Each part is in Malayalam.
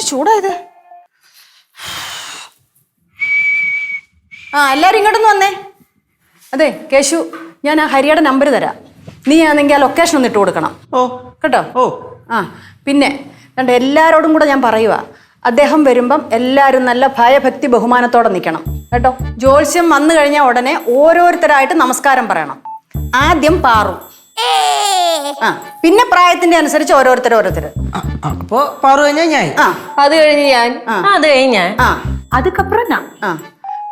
ചൂടായത്. ആ എല്ലാരും ഇങ്ങോട്ടൊന്ന് വന്നേ. അതെ കേശു, ഞാൻ ആ ഹരിയുടെ നമ്പർ തരാം. നീ ആണെങ്കിൽ ആ ലൊക്കേഷൻ ഒന്ന് ഇട്ട് കൊടുക്കണം. ഓ കേട്ടോ? ഓ ആ പിന്നെ കണ്ട എല്ലാരോടും കൂടെ ഞാൻ പറയുക, അദ്ദേഹം വരുമ്പം എല്ലാവരും നല്ല ഭയഭക്തി ബഹുമാനത്തോടെ നിൽക്കണം കേട്ടോ. ജ്യോത്സ്യം വന്നു കഴിഞ്ഞാൽ ഉടനെ ഓരോരുത്തരായിട്ട് നമസ്കാരം പറയണം. ആദ്യം പാറു, ആ പിന്നെ പ്രായത്തിന്റെ അനുസരിച്ച് ഓരോരുത്തർ. അപ്പൊ പാറു കഴിഞ്ഞാൽ ഞാൻ, അത് കഴിഞ്ഞ് ഞാൻ, അത് കഴിഞ്ഞ് ഞാൻ, അതുക്കപ്പുറം ഞാൻ.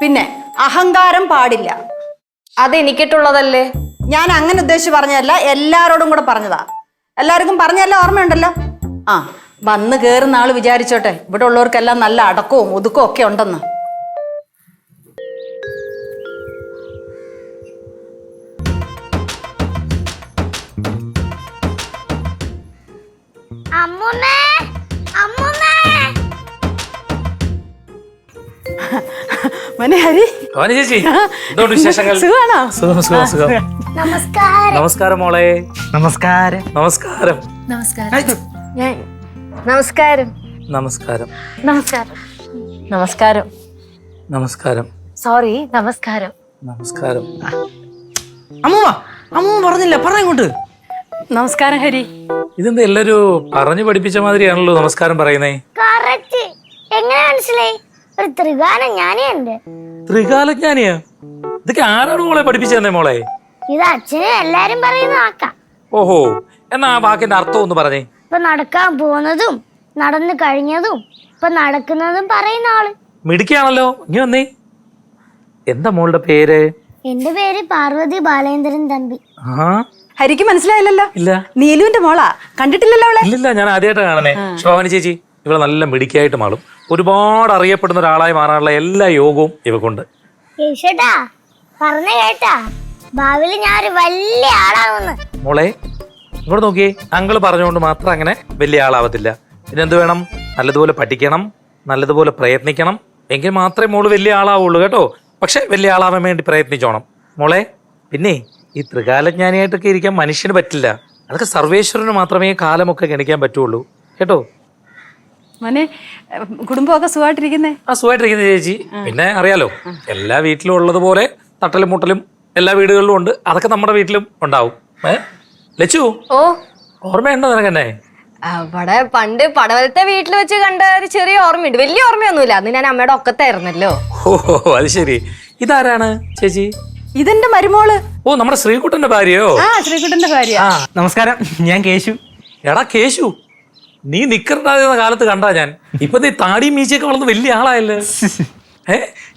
പിന്നെ അഹങ്കാരം പാടില്ല. അത് എനിക്കിട്ടുള്ളതല്ലേ. ഞാൻ അങ്ങനെ ഉദ്ദേശിച്ച് പറഞ്ഞതല്ല, എല്ലാരോടും കൂടെ പറഞ്ഞതാ. എല്ലാവർക്കും പറഞ്ഞല്ല ഓർമ്മയുണ്ടല്ലോ. ആ വന്ന് കേറുന്ന ആള് വിചാരിച്ചോട്ടെ ഇവിടെ ഉള്ളവർക്കെല്ലാം നല്ല അടക്കവും ഒതുക്കവും ഒക്കെ ഉണ്ടെന്ന്. മോനെ ഹരി, ചേച്ചി വിശേഷങ്ങൾ? സുഖാണോ? നമസ്കാരം മോളെ. നമസ്കാരം. നമസ്കാരം. നമസ്കാരം. നമസ്കാരം. നമസ്കാരം. നമസ്കാരം. നമസ്കാരം. സോറി, നമസ്കാരം. നമസ്കാരം. അമ്മൂമ്മ പറഞ്ഞില്ല, പറഞ്ഞോട്ട്. നമസ്കാരം ഹരി. ഇതെന്താ എല്ലാരും പറഞ്ഞു പഠിപ്പിച്ച മാതിരിയാണല്ലോ നമസ്കാരം പറയുന്നേ. എങ്ങനെ മനസ്സിലായി? ഒരു ത്രികാലജ്ഞാനിയുണ്ട്. ത്രികാലജ്ഞാനിയാ? ഇതൊക്കെ ആരാണ് മോളെ പഠിപ്പിച്ചു തന്നെ മോളെ? ഇത് അച്ഛനെ എല്ലാരും പറയുന്ന വാക്കാം. ഓഹോ, എന്നാ ആ വാക്കിന്റെ അർത്ഥം ഒന്ന് പറഞ്ഞേ. ഇപ്പൊ നടക്കാൻ പോകുന്നതും നടന്നു കഴിഞ്ഞതും ഇപ്പൊ നടക്കുന്നതും പറയുന്ന ആള്. മിടുക്കിയാണല്ലോ. ഇനി വന്നേ. എന്താ മോളുടെ പേര്? എന്റെ പേര് പാർവതി ബാലേന്ദ്രൻ തമ്പി. ഹരിക്ക് മനസ്സിലായില്ലല്ലോ? ഇല്ല. നീലുവിന്റെ മോളാ, കണ്ടിട്ടില്ലല്ലോ അവളെ? ഇല്ലില്ല, ഞാൻ ആദ്യമായിട്ട് കാണണേ. ശോഭന ചേച്ചി ഇവളെ നല്ല മിടുക്കിയായിട്ട് മാളും. ഒരുപാട് അറിയപ്പെടുന്ന ഒരാളായി മാറാനുള്ള എല്ലാ യോഗവും ഇവക്കുണ്ട്. കേട്ടാ പറഞ്ഞ കേട്ടാ, ഭാവിയിൽ ഞാൻ ഒരു വലിയ ആളാവുന്നു. മോളെ ഇങ്ങോട്ട് നോക്കിയേ. അങ്കിള് പറഞ്ഞുകൊണ്ട് മാത്രം അങ്ങനെ വലിയ ആളാവത്തില്ല. പിന്നെന്ത് വേണം? നല്ലതുപോലെ പഠിക്കണം, നല്ലതുപോലെ പ്രയത്നിക്കണം. എങ്കിൽ മാത്രമേ മോള് വലിയ ആളാവുള്ളൂ കേട്ടോ. പക്ഷെ വലിയ ആളാവാൻ വേണ്ടി പ്രയത്നിച്ചോണം മോളെ. പിന്നെ ഈ ത്രികാലജ്ഞാനിയായിട്ടൊക്കെ ഇരിക്കാൻ മനുഷ്യന് പറ്റില്ല. അതൊക്കെ സർവേശ്വരന് മാത്രമേ കാലമൊക്കെ ഗണിക്കാൻ പറ്റുള്ളൂ കേട്ടോ. മോനെ, കുടുംബമൊക്കെ സുഖമായിട്ടിരിക്കുന്നേ? ആ സുഖമായിട്ടിരിക്കുന്ന ചേച്ചി. പിന്നെ അറിയാലോ, എല്ലാ വീട്ടിലും ഉള്ളതുപോലെ തട്ടലും മുട്ടലും എല്ലാ വീടുകളിലും ഉണ്ട്. അതൊക്കെ നമ്മുടെ വീട്ടിലും ഉണ്ടാവും. ലച്ചു, ഓ ഓർമ്മയുണ്ടോ നിനക്കെന്നെ? അവിടെ പണ്ട് പടവലത്തെ വീട്ടിൽ വെച്ച് കണ്ട ഒരു ചെറിയ ഓർമ്മയുണ്ട്. വലിയ ഓർമ്മയൊന്നുമില്ല. അന്ന് ഞാൻ അമ്മയുടെ ഒക്കത്തായിരുന്നല്ലോ. ഓഹോ, അത് ശരി. ഇതാരാണ് ചേച്ചി? ഇതെന്റെ മരുമോള്. ഓ, നമ്മുടെ ശ്രീകുട്ടന്റെ ഭാര്യയോ? ആ, ശ്രീകുട്ടന്റെ ഭാര്യ. നമസ്കാരം, ഞാൻ കേശു. എടാ കേശു, നീ നിക്കറുണ്ടാകുന്ന കാലത്ത് കണ്ടാ ഞാൻ. ഇപ്പൊ നീ താടിയും മീശയൊക്കെ വളർന്ന് വലിയ ആളായല്ലേ.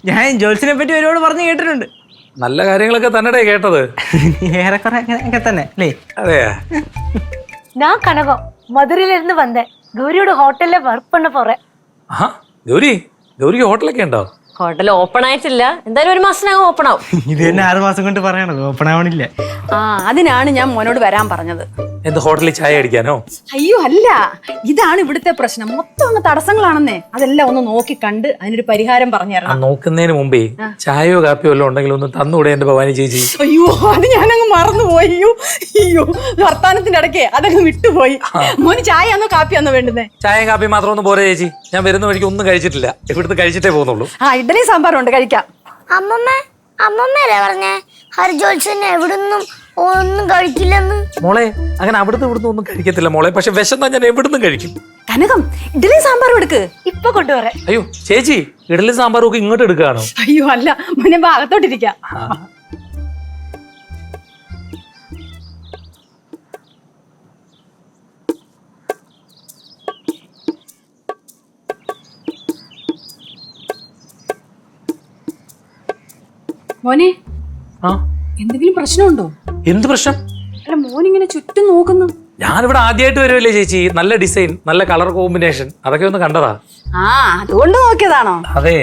ഞാൻ ജോത്സ്യനെ പറ്റി ഒരുപാട് പറഞ്ഞു കേട്ടിട്ടുണ്ട്. നല്ല കാര്യങ്ങളൊക്കെ തന്നെ കേട്ടത്. ഏറെക്കുറെ അങ്ങനെയൊക്കെ തന്നെ അല്ലേ? അതെയാ. ഞാൻ കനകം മധുരയിലിരുന്ന് വന്നேன். ഗൗരിയോട് ഹോട്ടലിൽ വർക്ക് பண்ண പോறேன். ആ ഗൗരിക്ക് ഹോട്ടലൊക്കെ ഉണ്ടോ? ഹോട്ടൽ ഓപ്പൺ ആയിട്ടില്ല. എന്തായാലും ഒരു മാസത്തിനകം ഓപ്പൺ ആവും. ഇത് തന്നെ 6 മാസം കൊണ്ട് പറയണത്, ഓപ്പൺ ആവണില്ല. ആ, അതിനാണ് ഞാൻ മോനോട് വരാൻ പറഞ്ഞത്. എന്ത്, ഹോട്ടലിൽ ചായ അടിക്കാനോ? അയ്യോ അല്ല, ഇതാണ് ഇവിടുത്തെ പ്രശ്നം. മൊത്തം അങ്ങ് തടസ്സങ്ങളാണെന്നേ. അതെല്ലാം ഒന്ന് നോക്കി കണ്ട് അതിനൊരു പരിഹാരം പറഞ്ഞു തരണം. നോക്കുന്നതിന് മുമ്പേ ചായയോ കാപ്പിയോ വല്ലതും ഉണ്ടെങ്കിൽ ഒന്ന് തന്നുകൂടെ എന്റെ ഭവാനി ചേച്ചി? അയ്യോ, അത് ഞാനങ്ങ് മറന്നുപോയി. അയ്യോ, വർത്താനത്തിന്റെ ഇടയ്ക്ക് അതങ്ങ് വിട്ടുപോയി. മോന് ചായയാന്നോ കാപ്പിയാന്നോ വേണ്ടുന്നേ? ചായയും കാപ്പിയും മാത്രം ഒന്നും പോരെ ചേച്ചി. ഞാൻ വരുന്ന വഴിക്ക് ഒന്നും കഴിച്ചിട്ടില്ല. ഇവിടുത്തെ കഴിച്ചിട്ടേ പോകുന്നുള്ളൂ. ആ, ഇഡ്ഡലി സാമ്പാറുണ്ട്, കഴിക്കാം. അമ്മമ്മല്ലേ പറഞ്ഞേ ഹരിജോത്സന് എവിടുന്നും ഒന്നും കഴിക്കില്ലെന്ന്? മോളെ, അങ്ങനെ അവിടുന്ന് ഇവിടുന്ന് ഒന്നും കഴിക്കത്തില്ല മോളെ. പക്ഷെ വിശന്നാ ഞാൻ എവിടുന്നും കഴിക്കും. കനകം, ഇഡ്ഡലി സാമ്പാറും എടുക്ക്. ഇപ്പൊ കൊണ്ടുവരാം. അയ്യോ ചേച്ചി, ഇഡലി സാമ്പാറും ഒക്കെ ഇങ്ങോട്ട് എടുക്കുകയാണോ? അയ്യോ അല്ല, മോനെ ഭാഗത്തോട്ടിരിക്കാം. മോനെ, എന്തെങ്കിലും പ്രശ്നമുണ്ടോ? എന്ത് പ്രശ്നം? അല്ല, മോനിങ്ങനെ ചുറ്റും നോക്കുന്നു. ഞാനിവിടെ ആദ്യമായിട്ട് വരുമല്ലേ ചേച്ചി. നല്ല ഡിസൈൻ, നല്ല കളർ കോമ്പിനേഷൻ, അതൊക്കെ ഒന്ന് കണ്ടതാ. ആ, അതുകൊണ്ട് നോക്കിയതാണോ? അതെ.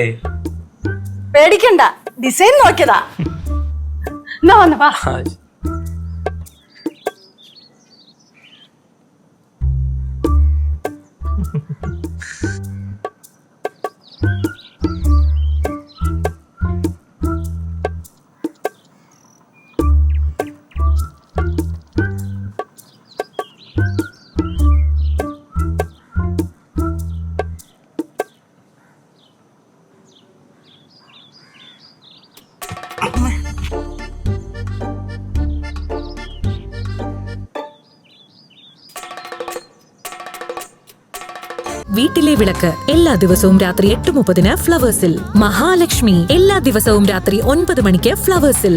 പേടിക്കണ്ട, ഡിസൈൻ നോക്കിയതാ. എന്നാ വന്ന വാ. വീട്ടിലെ വിളക്ക് എല്ലാ ദിവസവും രാത്രി 8:30 ഫ്ലവേഴ്സിൽ. മഹാലക്ഷ്മി എല്ലാ ദിവസവും രാത്രി 9 മണിക്ക് ഫ്ലവേഴ്സിൽ.